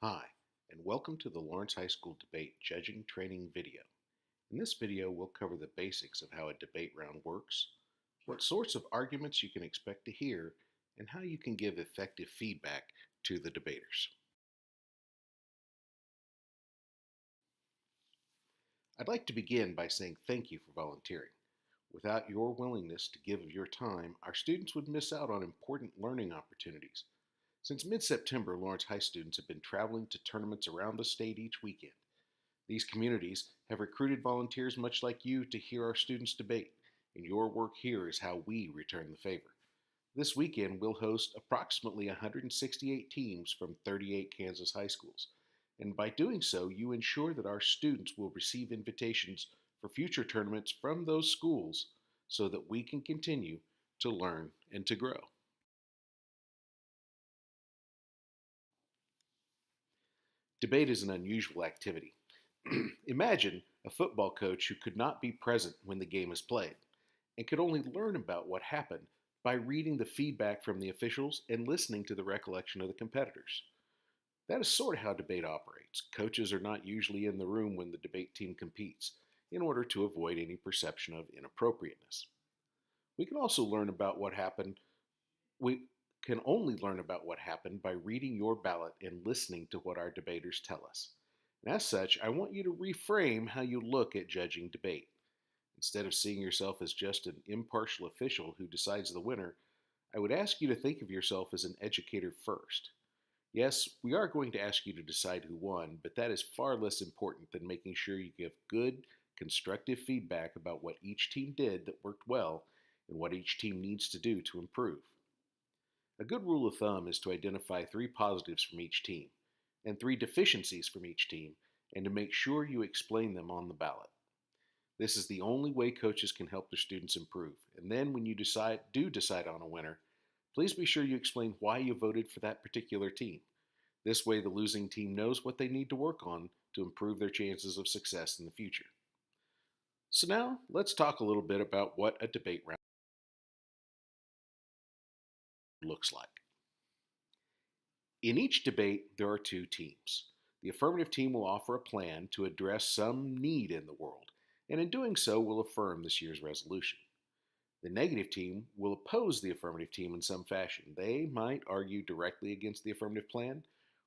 Hi, and welcome to the Lawrence High School Debate Judging Training video. In this video, we'll cover the basics of how a debate round works, what sorts of arguments you can expect to hear, and how you can give effective feedback to the debaters. I'd like to begin by saying thank you for volunteering. Without your willingness to give of your time, our students would miss out on important learning opportunities. Since mid-September, Lawrence High students have been traveling to tournaments around the state each weekend. These communities have recruited volunteers much like you to hear our students debate, and your work here is how we return the favor. This weekend, we'll host approximately 168 teams from 38 Kansas high schools, and by doing so, you ensure that our students will receive invitations for future tournaments from those schools so that we can continue to learn and to grow. Debate is an unusual activity. Imagine a football coach who could not be present when the game is played and could only learn about what happened by reading the feedback from the officials and listening to the recollection of the competitors. That is sort of how debate operates. Coaches are not usually in the room when the debate team competes in order to avoid any perception of inappropriateness. We can also learn about what happened. We can only learn about what happened by reading your ballot and listening to what our debaters tell us. And as such, I want you to reframe how you look at judging debate. Instead of seeing yourself as just an impartial official who decides the winner, I would ask you to think of yourself as an educator first. Yes, we are going to ask you to decide who won, but that is far less important than making sure you give good, constructive feedback about what each team did that worked well and what each team needs to do to improve. A good rule of thumb is to identify 3 positives from each team and 3 deficiencies from each team and to make sure you explain them on the ballot. This is the only way coaches can help their students improve. And then when you decide on a winner, please be sure you explain why you voted for that particular team. This way the losing team knows what they need to work on to improve their chances of success in the future. So now let's talk a little bit about what a debate round looks like. In each debate, there are 2 teams. The affirmative team will offer a plan to address some need in the world, and in doing so will affirm this year's resolution. The negative team will oppose the affirmative team in some fashion. They might argue directly against the affirmative plan,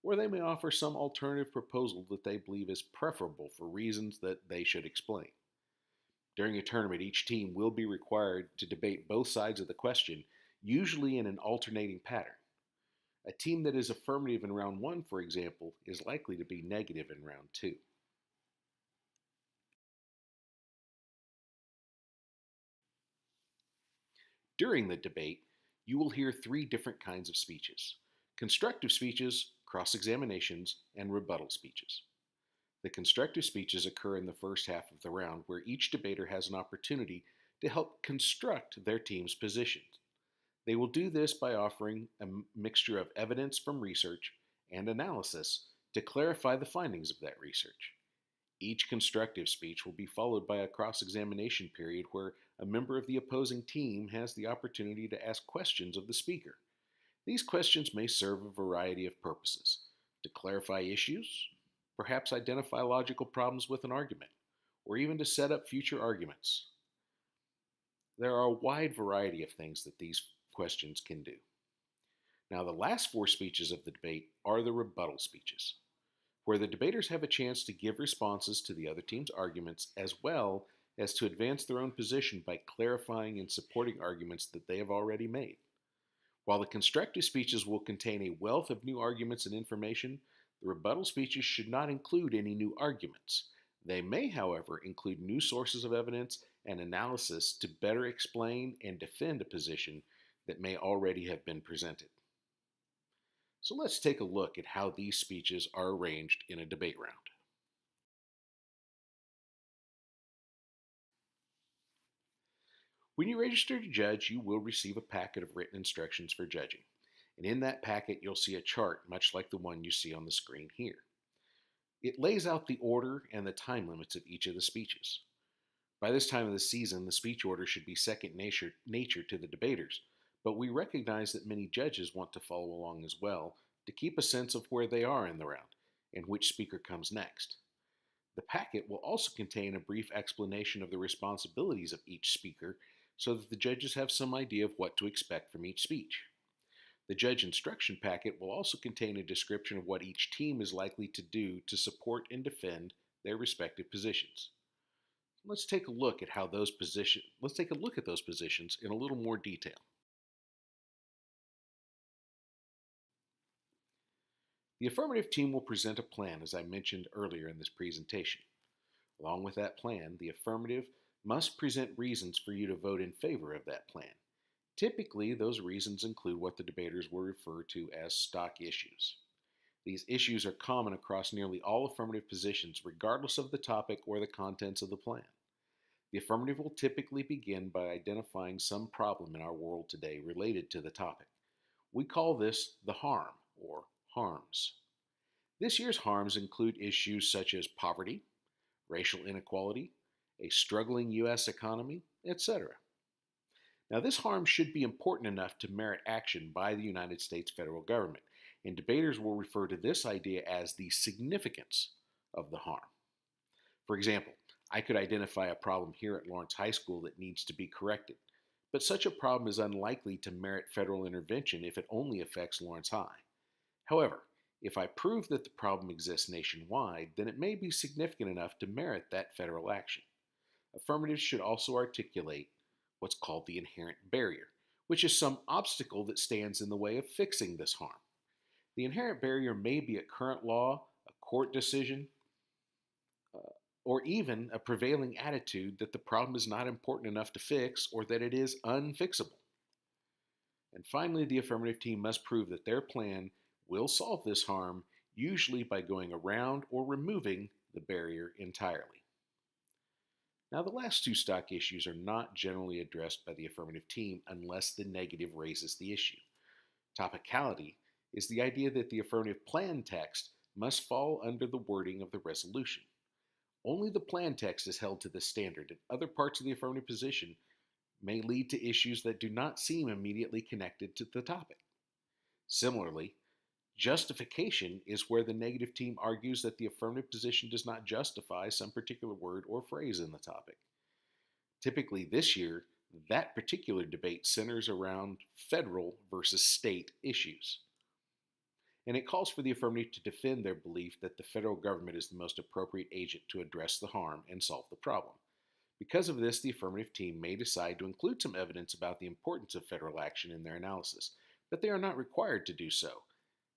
or they may offer some alternative proposal that they believe is preferable for reasons that they should explain. During a tournament, each team will be required to debate both sides of the question, usually in an alternating pattern. A team that is affirmative in round 1, for example, is likely to be negative in round 2. During the debate, you will hear 3 different kinds of speeches: constructive speeches, cross-examinations, and rebuttal speeches. The constructive speeches occur in the first half of the round, where each debater has an opportunity to help construct their team's positions. They will do this by offering a mixture of evidence from research and analysis to clarify the findings of that research. Each constructive speech will be followed by a cross-examination period where a member of the opposing team has the opportunity to ask questions of the speaker. These questions may serve a variety of purposes: to clarify issues, perhaps identify logical problems with an argument, or even to set up future arguments. There are a wide variety of things that these questions can do. Now, the last 4 speeches of the debate are the rebuttal speeches, where the debaters have a chance to give responses to the other team's arguments as well as to advance their own position by clarifying and supporting arguments that they have already made. While the constructive speeches will contain a wealth of new arguments and information, the rebuttal speeches should not include any new arguments. They may, however, include new sources of evidence and analysis to better explain and defend a position that may already have been presented. So let's take a look at how these speeches are arranged in a debate round. When you register to judge, you will receive a packet of written instructions for judging. And in that packet, you'll see a chart much like the one you see on the screen here. It lays out the order and the time limits of each of the speeches. By this time of the season, the speech order should be second nature to the debaters, but we recognize that many judges want to follow along as well to keep a sense of where they are in the round. and which speaker comes next. The packet will also contain a brief explanation of the responsibilities of each speaker so that the judges have some idea of what to expect from each speech. The judge instruction packet will also contain a description of what each team is likely to do to support and defend their respective positions. Let's take a look at those positions in a little more detail. The affirmative team will present a plan, as I mentioned earlier in this presentation. Along with that plan, the affirmative must present reasons for you to vote in favor of that plan. Typically, those reasons include what the debaters will refer to as stock issues. These issues are common across nearly all affirmative positions, regardless of the topic or the contents of the plan. The affirmative will typically begin by identifying some problem in our world today related to the topic. We call this the harm, or harms. This year's harms include issues such as poverty, racial inequality, a struggling U.S. economy, etc. Now, this harm should be important enough to merit action by the United States federal government, and debaters will refer to this idea as the significance of the harm. For example, I could identify a problem here at Lawrence High School that needs to be corrected, but such a problem is unlikely to merit federal intervention if it only affects Lawrence High. However, if I prove that the problem exists nationwide, then it may be significant enough to merit that federal action. Affirmatives should also articulate what's called the inherent barrier, which is some obstacle that stands in the way of fixing this harm. The inherent barrier may be a current law, a court decision, or even a prevailing attitude that the problem is not important enough to fix or that it is unfixable. And finally, the affirmative team must prove that their plan will solve this harm, usually by going around or removing the barrier entirely. Now, the last two stock issues are not generally addressed by the affirmative team unless the negative raises the issue. Topicality is the idea that the affirmative plan text must fall under the wording of the resolution. Only the plan text is held to this standard, and other parts of the affirmative position may lead to issues that do not seem immediately connected to the topic. Similarly, justification is where the negative team argues that the affirmative position does not justify some particular word or phrase in the topic. Typically this year, that particular debate centers around federal versus state issues. And it calls for the affirmative to defend their belief that the federal government is the most appropriate agent to address the harm and solve the problem. Because of this, the affirmative team may decide to include some evidence about the importance of federal action in their analysis, but they are not required to do so.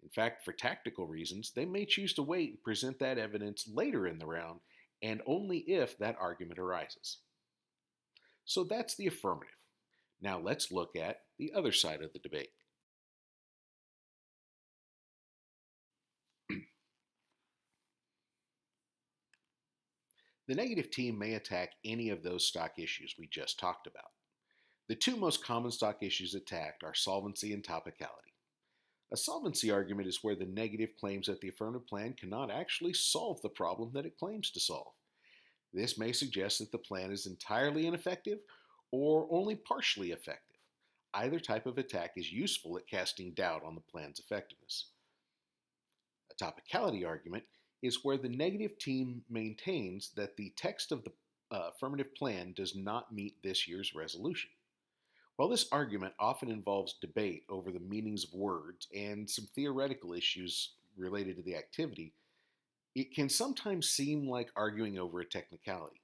In fact, for tactical reasons, they may choose to wait and present that evidence later in the round, and only if that argument arises. So that's the affirmative. Now let's look at the other side of the debate. The negative team may attack any of those stock issues we just talked about. The two most common stock issues attacked are solvency and topicality. A solvency argument is where the negative claims that the affirmative plan cannot actually solve the problem that it claims to solve. This may suggest that the plan is entirely ineffective or only partially effective. Either type of attack is useful at casting doubt on the plan's effectiveness. A topicality argument is where the negative team maintains that the text of the affirmative plan does not meet this year's resolution. While this argument often involves debate over the meanings of words and some theoretical issues related to the activity, it can sometimes seem like arguing over a technicality.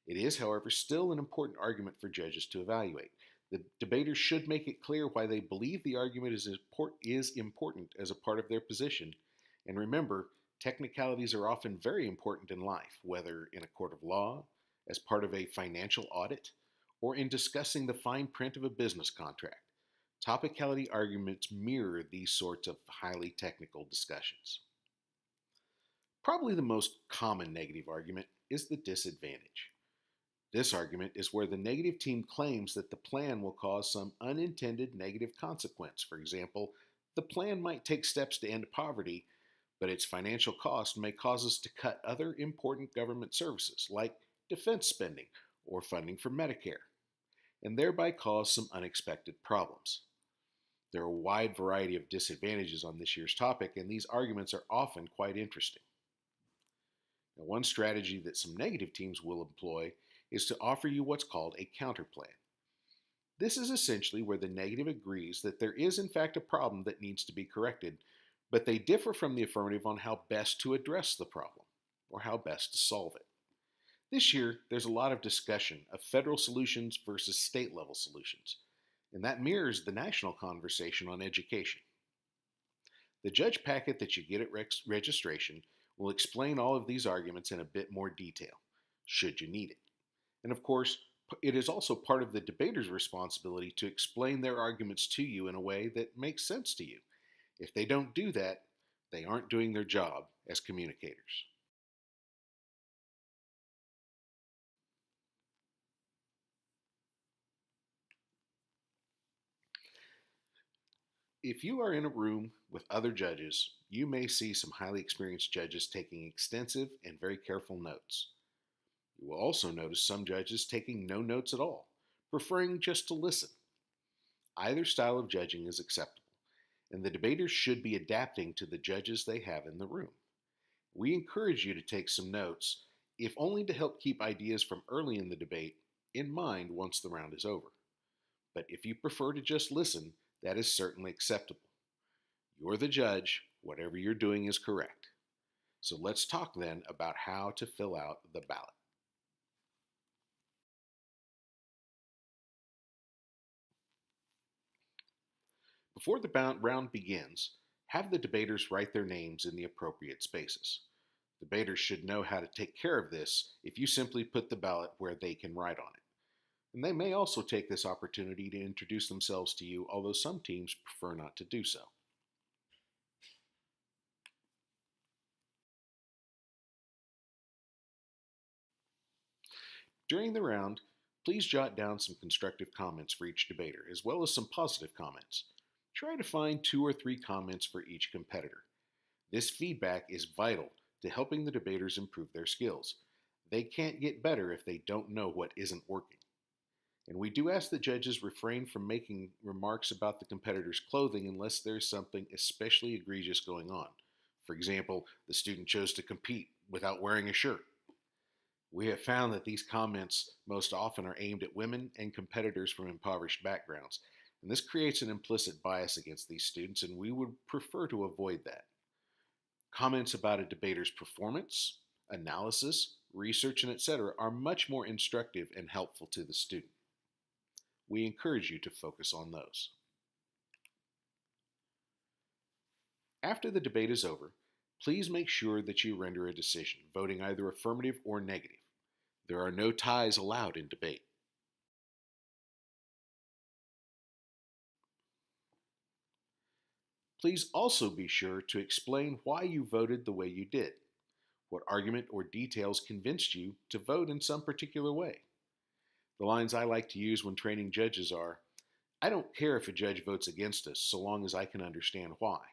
It is, however, still an important argument for judges to evaluate. The debaters should make it clear why they believe the argument is important as a part of their position. And remember, technicalities are often very important in life, whether in a court of law, as part of a financial audit, or in discussing the fine print of a business contract. Topicality arguments mirror these sorts of highly technical discussions. Probably the most common negative argument is the disadvantage. This argument is where the negative team claims that the plan will cause some unintended negative consequence. For example, the plan might take steps to end poverty, but its financial cost may cause us to cut other important government services like defense spending or funding for Medicare, and thereby cause some unexpected problems. There are a wide variety of disadvantages on this year's topic, and these arguments are often quite interesting. Now, one strategy that some negative teams will employ is to offer you what's called a counterplan. This is essentially where the negative agrees that there is, in fact, a problem that needs to be corrected, but they differ from the affirmative on how best to address the problem or how best to solve it. This year, there's a lot of discussion of federal solutions versus state level solutions, and that mirrors the national conversation on education. The judge packet that you get at registration will explain all of these arguments in a bit more detail, should you need it. And of course, it is also part of the debater's responsibility to explain their arguments to you in a way that makes sense to you. If they don't do that, they aren't doing their job as communicators. If you are in a room with other judges, you may see some highly experienced judges taking extensive and very careful notes. You will also notice some judges taking no notes at all, preferring just to listen. Either style of judging is acceptable, and the debaters should be adapting to the judges they have in the room. We encourage you to take some notes, if only to help keep ideas from early in the debate in mind once the round is over. But if you prefer to just listen, that is certainly acceptable. You're the judge, whatever you're doing is correct. So let's talk then about how to fill out the ballot. Before the round begins, have the debaters write their names in the appropriate spaces. Debaters should know how to take care of this if you simply put the ballot where they can write on it. And they may also take this opportunity to introduce themselves to you, although some teams prefer not to do so. During the round, please jot down some constructive comments for each debater, as well as some positive comments. Try to find 2 or 3 comments for each competitor. This feedback is vital to helping the debaters improve their skills. They can't get better if they don't know what isn't working. And we do ask the judges refrain from making remarks about the competitor's clothing unless there's something especially egregious going on. For example, the student chose to compete without wearing a shirt. We have found that these comments most often are aimed at women and competitors from impoverished backgrounds, and this creates an implicit bias against these students, and we would prefer to avoid that. Comments about a debater's performance, analysis, research, and etc. are much more instructive and helpful to the student. We encourage you to focus on those. After the debate is over, please make sure that you render a decision, voting either affirmative or negative. There are no ties allowed in debate. Please also be sure to explain why you voted the way you did. What argument or details convinced you to vote in some particular way? The lines I like to use when training judges are, "I don't care if a judge votes against us so long as I can understand why.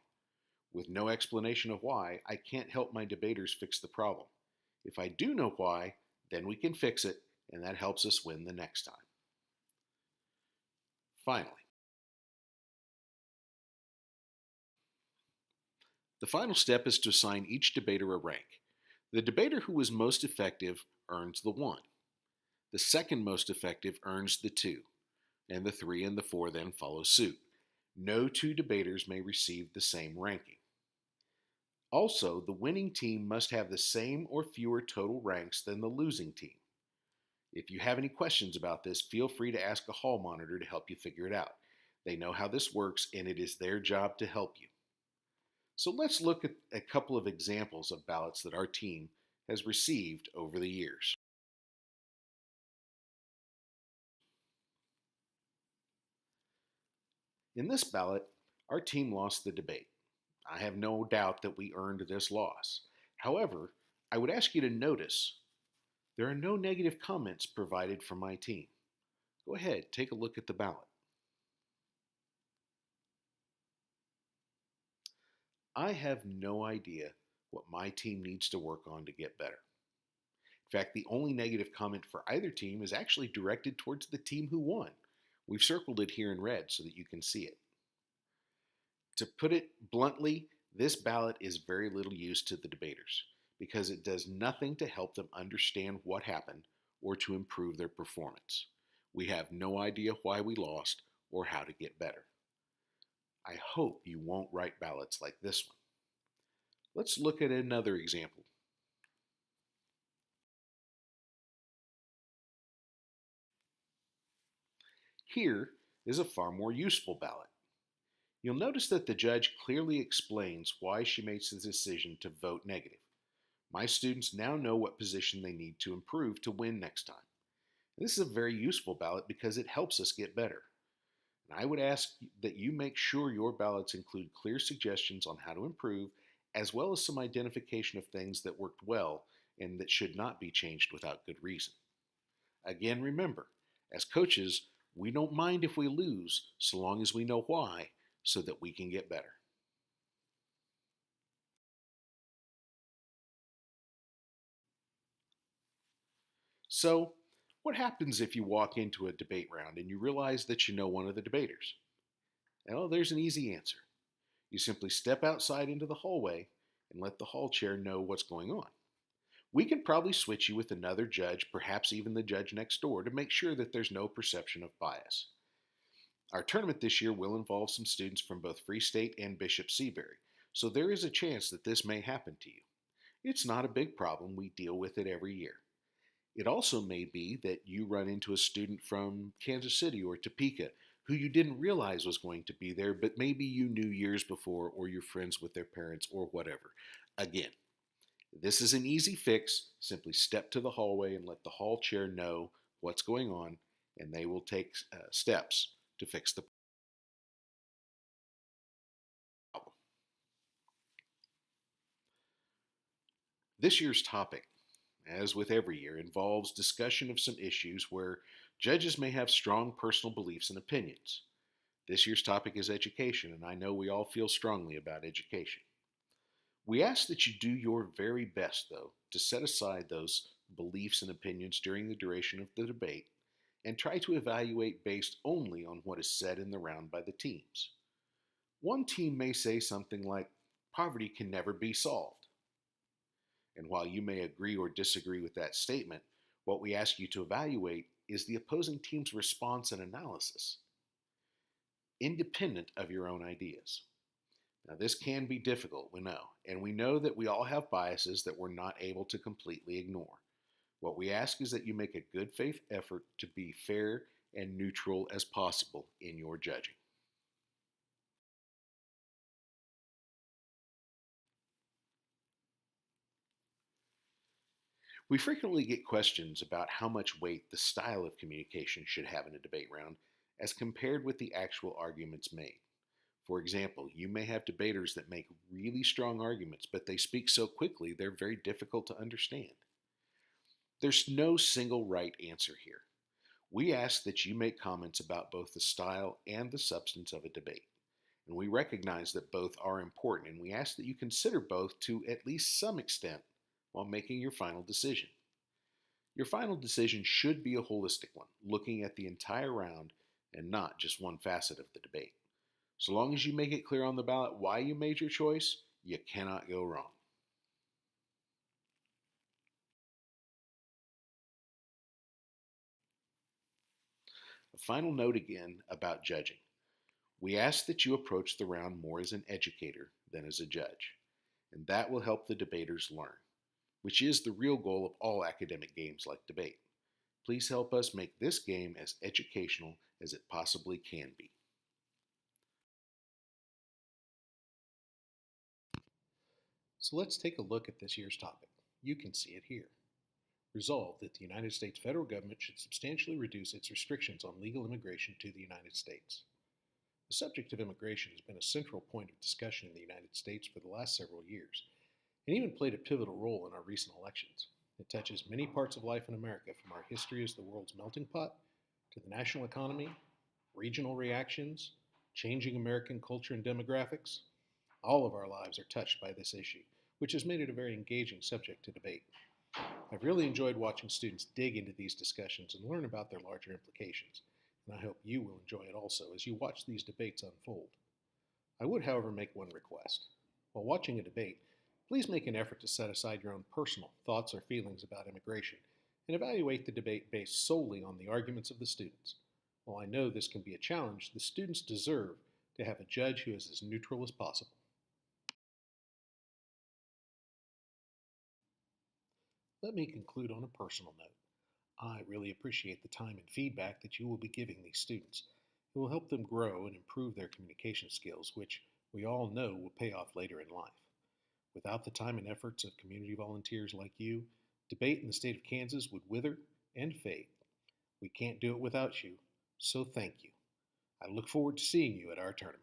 With no explanation of why, I can't help my debaters fix the problem. If I do know why, then we can fix it, and that helps us win the next time." Finally, the final step is to assign each debater a rank. The debater who was most effective earns the 1. The second most effective earns the 2, and the 3 and the 4 then follow suit. No 2 debaters may receive the same ranking. Also, the winning team must have the same or fewer total ranks than the losing team. If you have any questions about this, feel free to ask a hall monitor to help you figure it out. They know how this works, and it is their job to help you. So let's look at a couple of examples of ballots that our team has received over the years. In this ballot, our team lost the debate. I have no doubt that we earned this loss. However, I would ask you to notice there are no negative comments provided from my team. Go ahead, take a look at the ballot. I have no idea what my team needs to work on to get better. In fact, the only negative comment for either team is actually directed towards the team who won. We've circled it here in red so that you can see it. To put it bluntly, this ballot is very little use to the debaters because it does nothing to help them understand what happened or to improve their performance. We have no idea why we lost or how to get better. I hope you won't write ballots like this one. Let's look at another example. Here is a far more useful ballot. You'll notice that the judge clearly explains why she makes the decision to vote negative. My students now know what position they need to improve to win next time. This is a very useful ballot because it helps us get better. And I would ask that you make sure your ballots include clear suggestions on how to improve, as well as some identification of things that worked well and that should not be changed without good reason. Again, remember, as coaches, we don't mind if we lose so long as we know why so that we can get better. So, what happens if you walk into a debate round and you realize that you know one of the debaters? Well, there's an easy answer. You simply step outside into the hallway and let the hall chair know what's going on. We can probably switch you with another judge, perhaps even the judge next door, to make sure that there's no perception of bias. Our tournament this year will involve some students from both Free State and Bishop Seabury, so there is a chance that this may happen to you. It's not a big problem, we deal with it every year. It also may be that you run into a student from Kansas City or Topeka who you didn't realize was going to be there, but maybe you knew years before or you're friends with their parents or whatever. Again, this is an easy fix. Simply step to the hallway and let the hall chair know what's going on, and they will take steps to fix the problem. This year's topic, as with every year, involves discussion of some issues where judges may have strong personal beliefs and opinions. This year's topic is education, and I know we all feel strongly about education. We ask that you do your very best, though, to set aside those beliefs and opinions during the duration of the debate and try to evaluate based only on what is said in the round by the teams. One team may say something like, poverty can never be solved. And while you may agree or disagree with that statement, what we ask you to evaluate is the opposing team's response and analysis, independent of your own ideas. Now, this can be difficult, we know, and we know that we all have biases that we're not able to completely ignore. What we ask is that you make a good faith effort to be fair and neutral as possible in your judging. We frequently get questions about how much weight the style of communication should have in a debate round as compared with the actual arguments made. For example, you may have debaters that make really strong arguments, but they speak so quickly they're very difficult to understand. There's no single right answer here. We ask that you make comments about both the style and the substance of a debate. And we recognize that both are important, and we ask that you consider both to at least some extent while making your final decision. Your final decision should be a holistic one, looking at the entire round and not just one facet of the debate. So long as you make it clear on the ballot why you made your choice, you cannot go wrong. A final note again about judging. We ask that you approach the round more as an educator than as a judge, and that will help the debaters learn, which is the real goal of all academic games like debate. Please help us make this game as educational as it possibly can be. So let's take a look at this year's topic. You can see it here. Resolved that the United States federal government should substantially reduce its restrictions on legal immigration to the United States. The subject of immigration has been a central point of discussion in the United States for the last several years, and even played a pivotal role in our recent elections. It touches many parts of life in America, from our history as the world's melting pot to the national economy, regional reactions, changing American culture and demographics. All of our lives are touched by this issue, which has made it a very engaging subject to debate. I've really enjoyed watching students dig into these discussions and learn about their larger implications, and I hope you will enjoy it also as you watch these debates unfold. I would, however, make one request. While watching a debate, please make an effort to set aside your own personal thoughts or feelings about immigration and evaluate the debate based solely on the arguments of the students. While I know this can be a challenge, the students deserve to have a judge who is as neutral as possible. Let me conclude on a personal note. I really appreciate the time and feedback that you will be giving these students. It will help them grow and improve their communication skills, which we all know will pay off later in life. Without the time and efforts of community volunteers like you, debate in the state of Kansas would wither and fade. We can't do it without you, so thank you. I look forward to seeing you at our tournament.